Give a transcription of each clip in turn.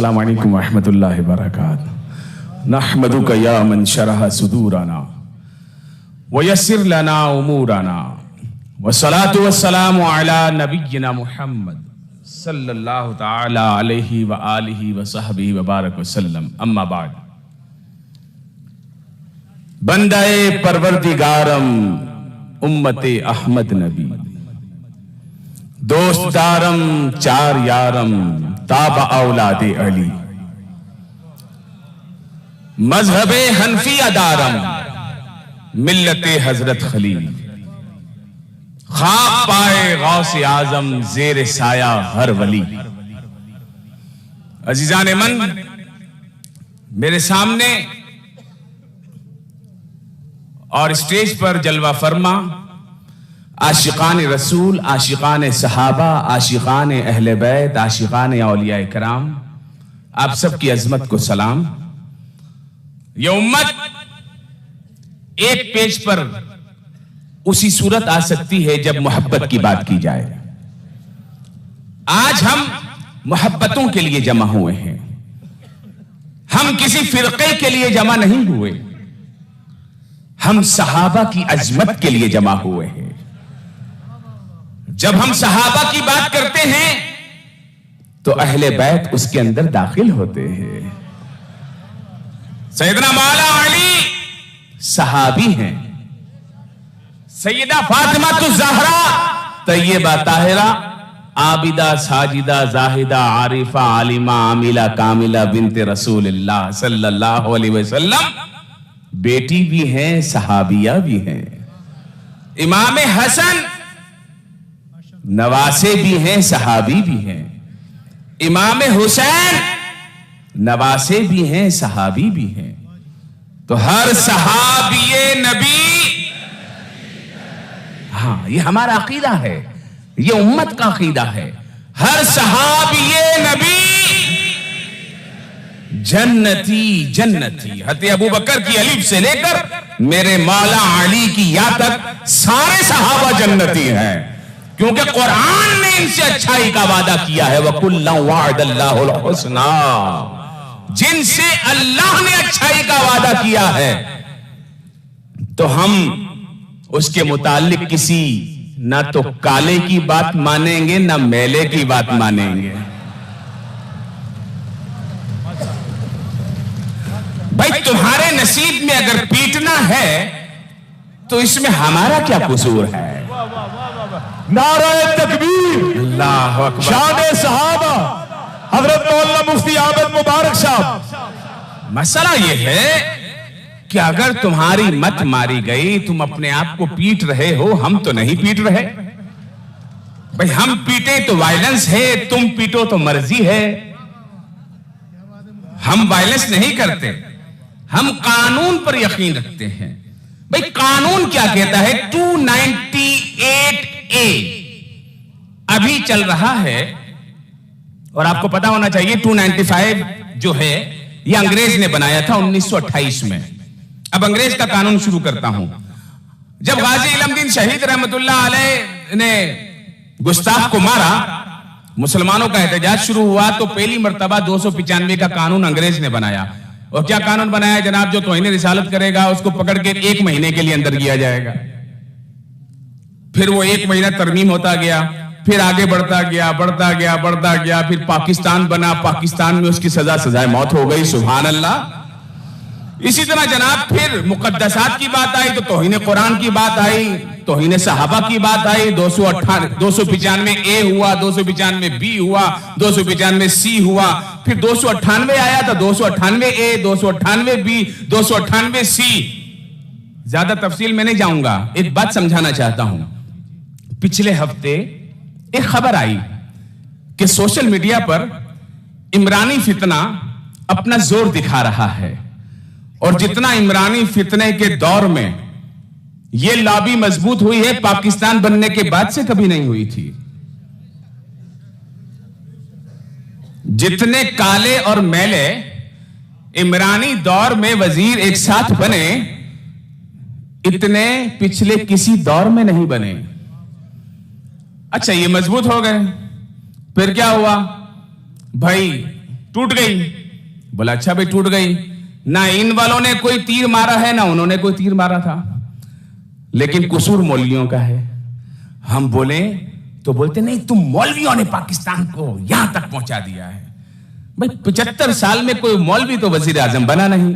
अस्सलामु अलैकुम रहमतुल्लाहि व बरकातुहू। नहमदुका या मन शरह सुदूरना व यस्सिर लना उमूरना व सलातु व सलामु अला नबिय्यिना मुहम्मद सल्लल्लाहु तआला अलैहि व आलिहि व सहबिहि व बारक वसल्लम। अम्मा बाद। बंदाए परवरदिगारम उम्मते अहमद नबी, दोस्तदारम चार यारम ताबा औलादे अली, मजहबे हनफिया दारम मिल्लते हजरत खलील, खाक पाए गौसे आजम जेर साया हर वली। अजीजान मन, मेरे सामने और स्टेज पर जलवा फरमा आशिकान रसूल, आशिकान सहाबा, आशिकान अहले बैत, आशिकान औलिया इकराम, आप सबकी अजमत को सलाम। यह उम्मत एक पेज पर उसी सूरत आ सकती है जब मोहब्बत की बात की जाए। आज हम मोहब्बतों के लिए जमा हुए हैं, हम किसी फिरके के लिए जमा नहीं हुए, हम सहाबा की अजमत के लिए जमा हुए हैं। जब हम सहाबा की बात करते हैं तो अहले बैत उसके अंदर दाखिल होते हैं। सैयदना मौला अली सहाबी हैं, सैयदा फातिमा तो ज़हरा तैयबा ताहिरा आबिदा साजिदा जाहिदा आरिफा आलिमा आमिला कामिला बिनते रसूलिल्लाह सल्लल्लाहु अलैहि वसल्लम बेटी भी हैं, सहाबिया भी हैं। इमाम हसन नवासे भी हैं, सहाबी भी हैं। इमाम हुसैन नवासे भी हैं, सहाबी भी हैं। तो हर सहाबिये नबी, हाँ, ये हमारा अकीदा है, ये उम्मत का अकीदा है। हर सहाबिये नबी जन्नती जन्नती। हज़रत अबू बकर की अलीफ से लेकर मेरे मौला अली की या तक सारे सहाबा जन्नती हैं, क्योंकि कुरान ने इनसे अच्छाई का वादा किया है। वकुल्ला वअदल्लाहुल हुस्ना, जिनसे अल्लाह ने अच्छाई का वादा किया है तो हम उसके मुतालिक किसी ना तो काले की बात मानेंगे ना मेले की बात मानेंगे। भाई तुम्हारे नसीब में अगर पीटना है तो इसमें हमारा क्या कसूर है? नाराए तकबीर, अल्लाहु अकबर, शान सहाबा, हजरत मौलाना मुफ्ती आबिद मुबारक साहब। मसला यह है कि अगर तुम्हारी मत मारी गई, तुम अपने आप को पीट रहे हो, हम तो नहीं पीट रहे। भाई हम पीटे तो वायलेंस है, तुम पीटो तो मर्जी है। हम वायलेंस नहीं करते, हम कानून पर यकीन रखते हैं। भाई कानून क्या कहता है? 298A अभी चल रहा है और आपको पता होना चाहिए 295 जो है ये अंग्रेज ने बनाया था 1928 में। अब अंग्रेज का कानून शुरू करता हूं। जब गाजी इलमदीन शहीद रहमतुल्लाह अलैह ने गुस्ताख को मारा, मुसलमानों का एहतजाज शुरू हुआ, तो पहली मर्तबा 295 का कानून अंग्रेज ने बनाया। और क्या कानून बनाया जनाब? जो तौहीन रिसालत करेगा उसको पकड़ के 1 महीने के लिए अंदर किया जाएगा। फिर वो 1 महीना तरमीम होता गया, फिर आगे बढ़ता गया, बढ़ता गया, बढ़ता गया, फिर पाकिस्तान बना। पाकिस्तान में उसकी सजाए मौत हो गई। सुभान अल्लाह। इसी तरह जनाब फिर मुकद्दसात की बात आई तो तौहीन कुरान की बात आई, तौहीन सहाबा की बात आई। 295A हुआ, 295B हुआ, 295C हुआ, फिर 298 आया तो 298A, 298B, 298C। ज्यादा तफसील में नहीं जाऊंगा, एक बात समझाना चाहता हूं। पिछले हफ्ते एक खबर आई कि सोशल मीडिया पर इमरानी फितना अपना जोर दिखा रहा है, और जितना इमरानी फितने के दौर में यह लॉबी मजबूत हुई है, पाकिस्तान बनने के बाद से कभी नहीं हुई थी। जितने काले और मैले इमरानी दौर में वजीर एक साथ बने, इतने पिछले किसी दौर में नहीं बने। अच्छा, ये मजबूत हो गए, फिर क्या हुआ भाई? टूट गई। बोला अच्छा भाई टूट गई, ना इन वालों ने कोई तीर मारा है ना उन्होंने कोई तीर मारा था, लेकिन कसूर मौलवियों का है। हम बोले तो बोलते नहीं, तुम मौलवियों ने पाकिस्तान को यहां तक पहुंचा दिया है। भाई 75 साल में कोई मौलवी तो वजीर आजम बना नहीं,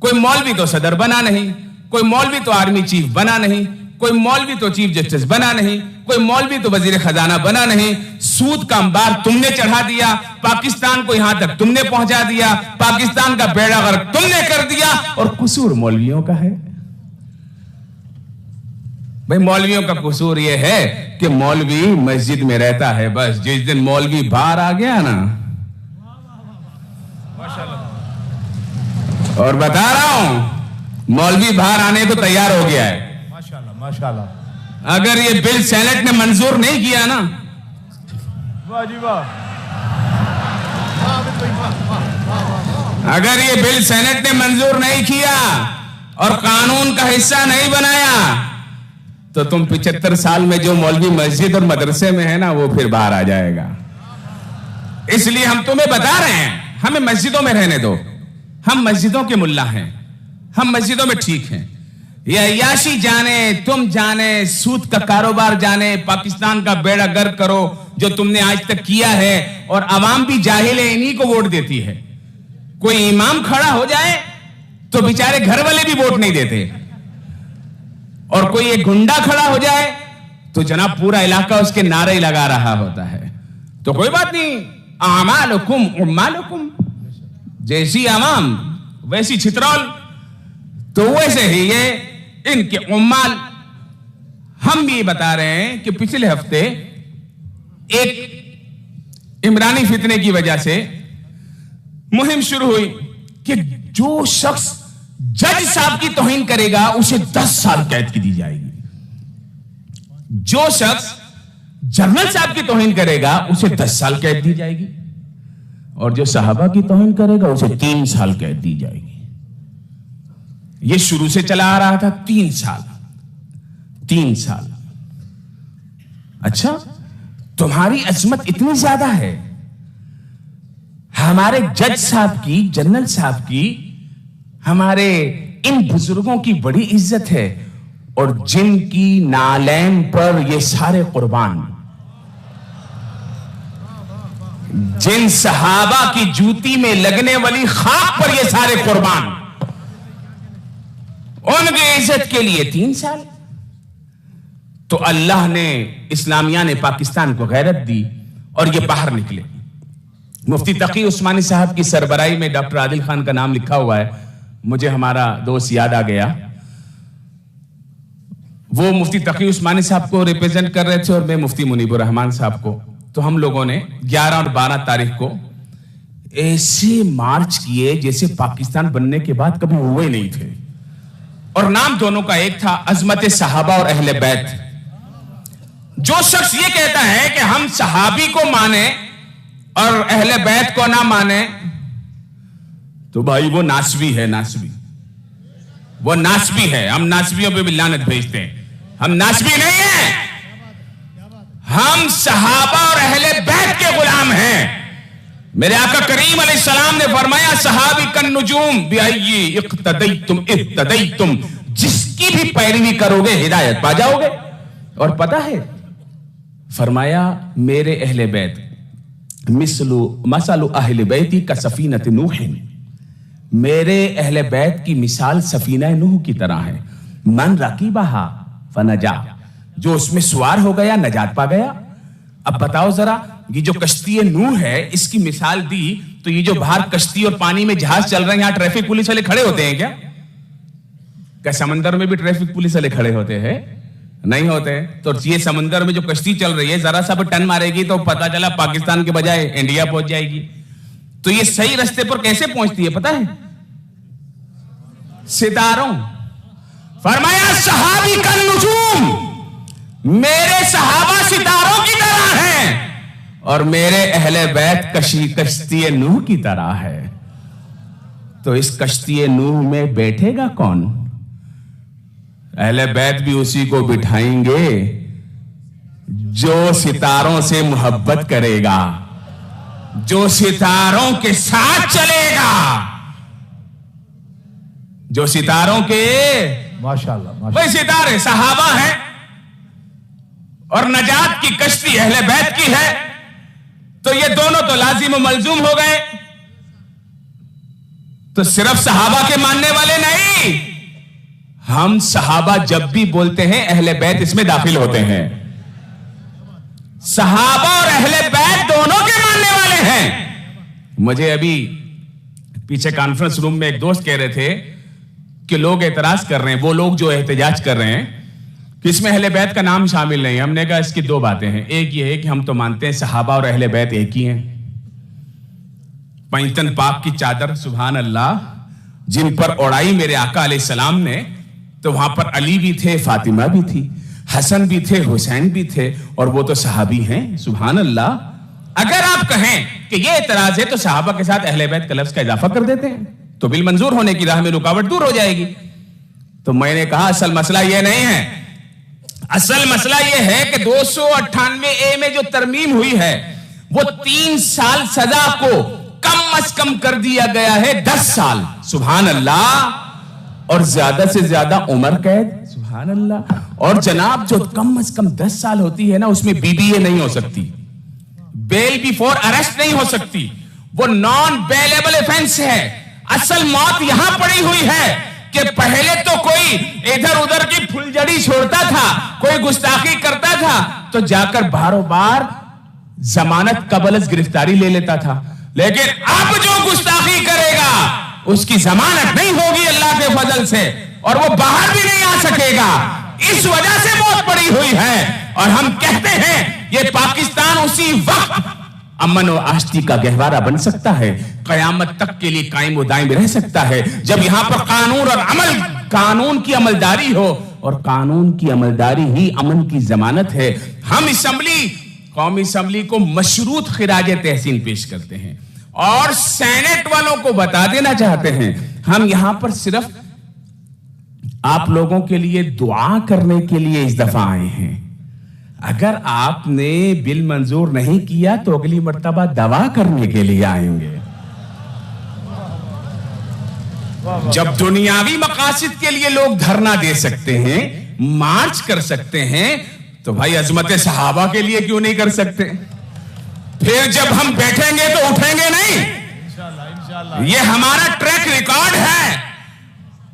कोई मौलवी तो सदर बना नहीं, कोई मौलवी तो आर्मी चीफ बना नहीं, कोई मौलवी तो चीफ जस्टिस बना नहीं, कोई मौलवी तो वजीर खजाना बना नहीं। सूद का अंबार तुमने चढ़ा दिया, पाकिस्तान को यहां तक तुमने पहुंचा दिया, पाकिस्तान का बेड़ा गर्क तुमने कर दिया, और कसूर मौलवियों का है। भाई मौलवियों का कसूर यह है कि मौलवी मस्जिद में रहता है, बस जिस दिन मौलवी बाहर आ गया ना, और बता रहा हूं मौलवी बाहर आने को तैयार हो गया है। माशाल्लाह माशाल्लाह। अगर ये बिल सेनेट ने मंजूर नहीं किया ना, वाह जी वाह, अगर ये बिल सेनेट ने मंजूर नहीं किया और कानून का हिस्सा नहीं बनाया, तो तुम 75 साल में जो मौलवी मस्जिद और मदरसे में है ना, वो फिर बाहर आ जाएगा। इसलिए हम तुम्हें बता रहे हैं, हमें मस्जिदों में रहने दो। हम मस्जिदों के मुल्ला हैं, हम मस्जिदों में ठीक हैं। ये अय्याशी जाने, तुम जाने, सूद का कारोबार जाने, पाकिस्तान का बेड़ा गर्क करो जो तुमने आज तक किया है, और अवाम भी जाहिल है, इन्हीं को वोट देती है। कोई इमाम खड़ा हो जाए तो बेचारे घर वाले भी वोट नहीं देते, और कोई एक गुंडा खड़ा हो जाए तो जनाब पूरा इलाका उसके नारे ही लगा रहा होता है। तो कोई बात नहीं, आमालुकुम उम्मालुकुम, जैसी अवाम वैसी छितरौल, तो वैसे ही ये इनके उम्माल। हम भी बता रहे हैं कि पिछले हफ्ते एक इमरानी फितने की वजह से मुहिम शुरू हुई कि जो शख्स जज साहब की तौहीन करेगा उसे 10 साल कैद की दी जाएगी, जो शख्स जनरल साहब की तौहीन करेगा उसे 10 साल कैद दी जाएगी, और जो साहबा की तौहीन करेगा उसे 3 साल कैद दी जाएगी। यह शुरू से चला आ रहा था 3 साल 3 साल। अच्छा, तुम्हारी अजमत इतनी ज्यादा है, हमारे जज साहब की, जनरल साहब की, हमारे इन बुजुर्गों की बड़ी इज्जत है, और जिनकी नालैन पर ये सारे कुर्बान, जिन सहाबा की जूती में लगने वाली खाक पर ये सारे कुर्बान, उनकी इज्जत के लिए 3 साल। तो अल्लाह ने, इस्लामिया ने पाकिस्तान को गैरत दी और ये बाहर निकले। मुफ्ती तकी उस्मानी साहब की सरबराही में डॉक्टर आदिल खान का नाम लिखा हुआ है। मुझे हमारा दोस्त याद आ गया, वो मुफ्ती तकी उस्मानी साहब को रिप्रेजेंट कर रहे थे और मैं मुफ्ती मुनीबुर रहमान साहब को। तो हम लोगों ने 11 और 12 तारीख को ऐसे मार्च किए जैसे पाकिस्तान बनने के बाद कभी हुए नहीं थे, और नाम दोनों का एक था, अजमत सहाबा और अहले बैत। जो शख्स ये कहता है कि हम सहाबी को माने और अहले बैत को ना माने, तो भाई वो नासबी है, नासबी, वो नासबी है। हम नासबियों पे भी लानत भेजते हैं, हम नासबी नहीं है, हम सहाबा और अहले बैत के गुलाम हैं। मेरे आका करीम अलैहिस्सलाम ने फरमाया, सहाबी कन नुजूम बिअय्यि इक्तदैतुम इह्तदैतुम, जिसकी भी पैरवी करोगे हिदायत पा जाओगे। और पता है, फरमाया मेरे अहले बैत मसलु अहले बैती का सफीनत नूहिन, मेरे अहले बैत की मिसाल सफीना नूह की तरह है। मन रकीबहा फनजा, जो उसमें सवार हो गया नजात पा गया। अब बताओ जरा, ये जो कश्ती नूह है इसकी मिसाल दी, तो ये जो बाहर कश्ती और पानी में जहाज चल रहे हैं, यहां ट्रैफिक पुलिस वाले खड़े होते हैं क्या? क्या समंदर में भी ट्रैफिक पुलिस वाले खड़े होते हैं? नहीं होते। तो ये समंदर में जो कश्ती चल रही है, जरा सा भी टन मारेगी तो पता चला पाकिस्तान के बजाय इंडिया पहुंच जाएगी। तो ये सही रास्ते पर कैसे पहुंचती है पता है? सितारों। फरमाया सहाबी का नुजूम, मेरे सहाबा सितारों की तरह हैं और मेरे अहले बैत कश्ती नूह की तरह है। तो इस कश्ती नूह में बैठेगा कौन? अहले बैत भी उसी को बिठाएंगे जो सितारों से मोहब्बत करेगा, जो सितारों के साथ चलेगा, जो सितारों के माशाल्लाह वही सितारे सहाबा हैं और नजात की कश्ती अहले बैत की है, तो ये दोनों तो लाजिम और मलजूम हो गए। तो सिर्फ सहाबा के मानने वाले नहीं, हम सहाबा जब भी बोलते हैं अहले बैत इसमें दाखिल होते हैं। सहाबा और अहले बैत दोनों के मानने वाले हैं। मुझे अभी पीछे कॉन्फ्रेंस रूम में एक दोस्त कह रहे थे कि लोग एतराज कर रहे हैं, वो लोग जो एहतजाज कर रहे हैं कि इसमें अहले बैत का नाम शामिल नहीं। हमने कहा इसकी दो बातें हैं। एक ये है कि हम तो मानते हैं सहाबा और अहले बैत एक ही हैं। पैंतन पाक की चादर सुभान अल्लाह जिन पर ओढ़ाई मेरे आका अलैहिस्सलाम ने, तो वहां पर अली भी थे, फातिमा भी थी, हसन भी थे, हुसैन भी थे, और वो तो सहाबी हैं। सुभान अल्लाह। अगर आप कहें कि ये एतराज है तो सहाबा के साथ अहले बैत का लफ्ज का इजाफा कर देते हैं, तो बिल मंजूर होने की राह में रुकावट दूर हो जाएगी। तो मैंने कहा असल मसला यह नहीं है, असल मसला यह है कि 298A में जो तरमीम हुई है वो 3 साल सजा को कम अज कम कर दिया गया है 10 साल। सुभान अल्लाह। और ज्यादा से ज्यादा उम्र कैद। सुभान अल्लाह। और जनाब जो कम अज कम 10 साल होती है ना, उसमें BBA नहीं हो सकती, बेल बिफोर अरेस्ट नहीं हो सकती, वो नॉन बेलेबल ऑफेंस है। असल मौत यहां पड़ी हुई है कि पहले तो कोई इधर उधर की फुलझड़ी छोड़ता था, कोई गुस्ताखी करता था, तो जाकर बारों बार जमानत कबलस गिरफ्तारी ले लेता था। लेकिन अब जो गुस्ताखी करेगा उसकी जमानत नहीं होगी अल्लाह के फजल से, और वो बाहर भी नहीं आ सकेगा। इस वजह से मौत पड़ी हुई है। और हम कहते हैं ये पाकिस्तान उसी वक्त अमन और आश्ती का गहवारा बन सकता है, कयामत तक के लिए कायम दायम रह सकता है, जब यहां पर कानून और अमल, कानून की अमलदारी हो, और कानून की अमलदारी ही अमन की जमानत है। हम असेंबली, कौमी असेंबली को मशरूत खिराज तहसीन पेश करते हैं और सेनेट वालों को बता देना चाहते हैं, हम यहां पर सिर्फ आप लोगों के लिए दुआ करने के लिए इस दफा आए हैं। अगर आपने बिल मंजूर नहीं किया तो अगली मर्तबा दवा करने के लिए आएंगे। जब दुनियावी मकासद के लिए लोग धरना दे सकते हैं, मार्च कर सकते हैं, तो भाई अजमत सहाबा के लिए क्यों नहीं कर सकते? फिर जब हम बैठेंगे तो उठेंगे नहीं। इंशाअल्लाह। ये हमारा ट्रैक रिकॉर्ड है।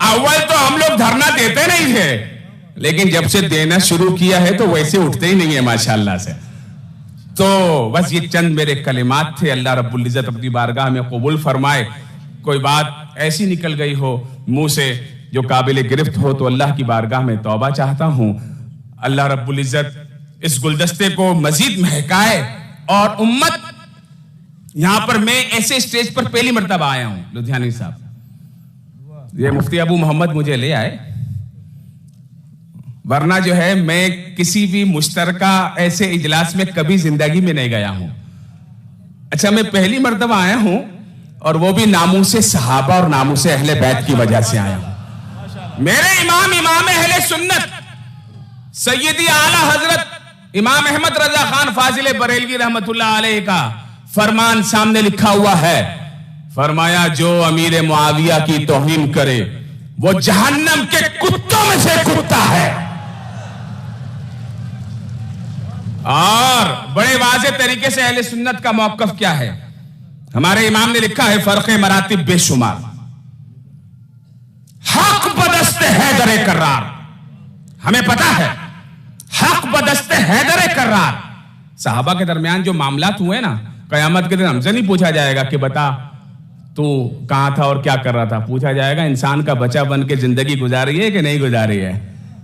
अव्वल तो हम लोग धरना देते नहीं थे, लेकिन जब से देना शुरू किया है तो वैसे उठते ही नहीं है माशाअल्लाह से। तो बस ये चंद मेरे कलिमात थे। अल्लाह रब्बुल इज्जत अपनी बारगाह में कबूल फरमाए। कोई बात ऐसी निकल गई हो मुंह से जो काबिल गिरफ्त हो तो अल्लाह की बारगाह में तौबा चाहता हूं। अल्लाह रब्बुल इज्जत इस गुलदस्ते को मजीद महकाए। और उम्मत, यहां पर मैं ऐसे स्टेज पर पहली मर्तबा आया हूं, लुधियानी साहब, ये मुफ्ती अबू मोहम्मद मुझे ले आए, वरना जो है मैं किसी भी मुश्तरका ऐसे इजलास में कभी जिंदगी में नहीं गया हूं। अच्छा, मैं पहली मर्तबा आया हूं और वो भी नामूसे सहाबा और नामूसे अहले बैत की वजह से आया हूं। मेरे इमाम, इमाम अहले सुन्नत सैयदी आला हजरत इमाम अहमद रजा खान फाजिल बरेलवी रहमतुल्लाह अलैह का फरमान सामने लिखा हुआ है। फरमाया जो अमीर मुआविया की तौहीन करे वो जहन्नम के कुत्तों में से कुत्ता है। और बड़े वाज़ेह तरीके से अहले सुन्नत का मौक़िफ़ क्या है? हमारे इमाम ने लिखा है फर्क़े मरातिब बेशुमार, हक बदस्ते हैदर कर्रार। हमें पता है हक बदस्ते हैदर कर्रार। साहबा के दरमियान जो मामलात हुए ना, कयामत के दिन हमसे नहीं पूछा जाएगा कि बता तू कहां था और क्या कर रहा था। पूछा जाएगा इंसान का बच्चा बन के जिंदगी गुजारी है कि नहीं गुजारी है,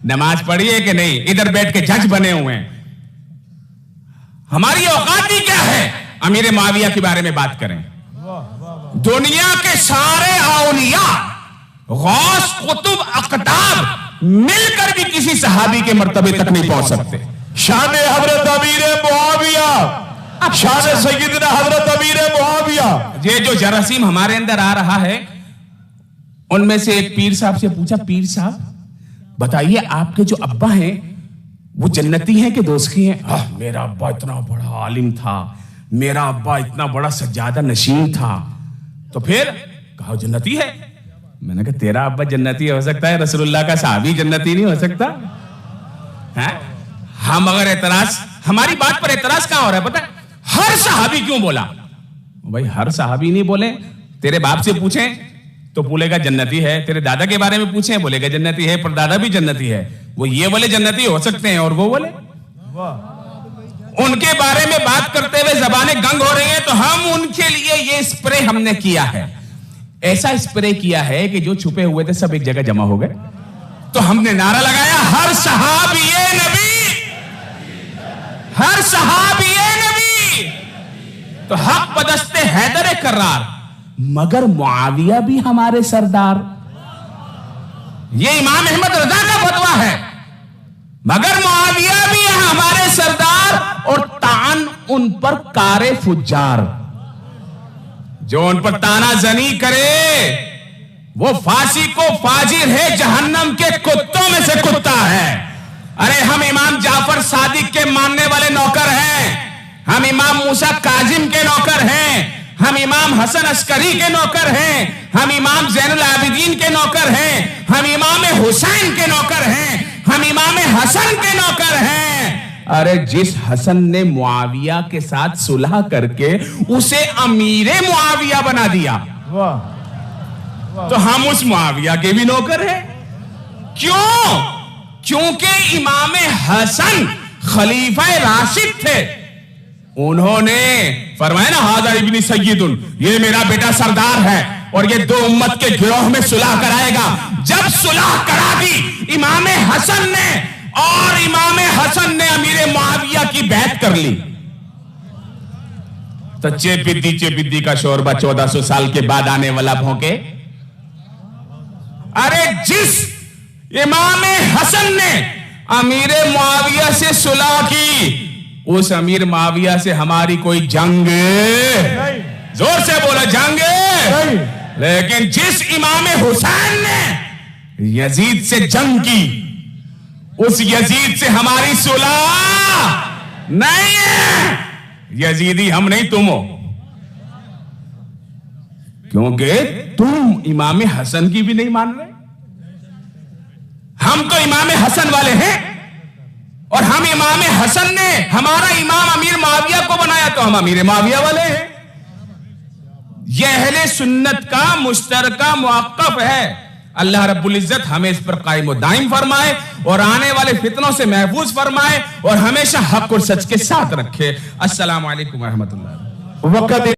नमाज पढ़ी है कि नहीं, इधर बैठ के जज बने हुए हैं। हमारी औकात ही क्या है अमीर मुआविया के बारे में बात करें? दुनिया के सारे औलिया, गौस, कुतुब, अक़ताब मिलकर भी किसी सहाबी के मर्तबे तक नहीं पहुंच सकते। शान हजरत अमीर मुआविया, शान सैयदना हजरत अमीर मुआविया। ये जो जरासीम हमारे अंदर आ रहा है, उनमें से एक पीर साहब से पूछा, पीर साहब बताइए आपके जो अब्बा हैं वो जन्नती हैं कि दोज़खी हैं? मेरा अब्बा इतना बड़ा आलिम था, मेरा अब्बा इतना बड़ा सज्जादा नशीन था। तो फिर कहा जन्नती है। मैंने कहा तेरा अब्बा जन्नती हो सकता है, रसूलुल्लाह का साहबी जन्नती नहीं हो सकता है? हम अगर एतराज, हमारी बात पर एतराज कहां हो रहा है पता है? हर सहाबी क्यों बोला? भाई हर सहाबी नहीं बोले। तेरे बाप से पूछें तो बोलेगा जन्नती है, तेरे दादा के बारे में पूछें बोलेगा जन्नती है, परदादा भी जन्नती है। वो ये बोले जन्नती हो सकते हैं और वो बोले, उनके बारे में बात करते हुए जबानें गंग हो रही हैं, तो हम उनके लिए ये स्प्रे हमने किया है। ऐसा स्प्रे किया है कि जो छुपे हुए थे सब एक जगह जमा हो गए। तो हमने नारा लगाया हर सहाबी नबी, हर सहाबी नबी। तो हक पदस्ते हैदर करार, मगर मुआविया भी हमारे सरदार। ये इमाम अहमद रजा का फतवा है, मगर मुआविया भी हमारे सरदार और तान उन पर कारे फुज्जार। जो उन पर ताना जनी करे वो फांसी को फाजिर है, जहन्नम के कुत्तों में से कुत्ता है। अरे हम इमाम जाफर सादिक के मानने वाले नौकर हैं, हम इमाम मूसा काजिम के नौकर हैं, हम इमाम हसन अस्करी के नौकर हैं, हम इमाम जैनुल आबिदीन के नौकर हैं, हम इमाम हुसैन के नौकर हैं, हम इमाम हसन के नौकर हैं। अरे जिस हसन ने मुआविया के साथ सुलह करके उसे अमीरे मुआविया बना दिया, तो हम उस मुआविया के भी नौकर हैं। क्यों? क्योंकि इमाम हसन खलीफा राशिद थे। उन्होंने फरमाया ना हाजा इब्नी सय्यदुन, ये मेरा बेटा सरदार है और ये दो उम्मत के गिरोह में सुलह कराएगा। जब सुलह करा दी इमाम हसन ने, और इमाम हसन ने अमीर मुआविया की बैत कर ली, तो चेपिद्दी का शोरबा 1400 साल के बाद आने वाला भौंके। अरे जिस इमाम हसन ने अमीर मुआविया से सुलह की, उस अमीर मुआविया से हमारी कोई जंग, जोर से बोला जंग। लेकिन जिस इमाम हुसैन ने यजीद से जंग की, उस यजीद से हमारी सुलह नहीं है। यजीदी हम नहीं तुम हो, क्योंकि तुम इमाम हसन की भी नहीं मान रहे। हम तो इमाम हसन वाले हैं, और हम इमाम हसन ने हमारा इमाम अमीर मुआविया को बनाया, तो हम अमीर मुआविया वाले हैं। यह अहले सुन्नत का मुश्तरका मुआक्कफ है। अल्लाह रब्बुल इज्जत हमें इस पर कायम व दायम फरमाए और आने वाले फितनों से महफूज फरमाए और हमेशा हक और सच के साथ रखे। अस्सलामु अलैकुम व रहमतुल्लाह।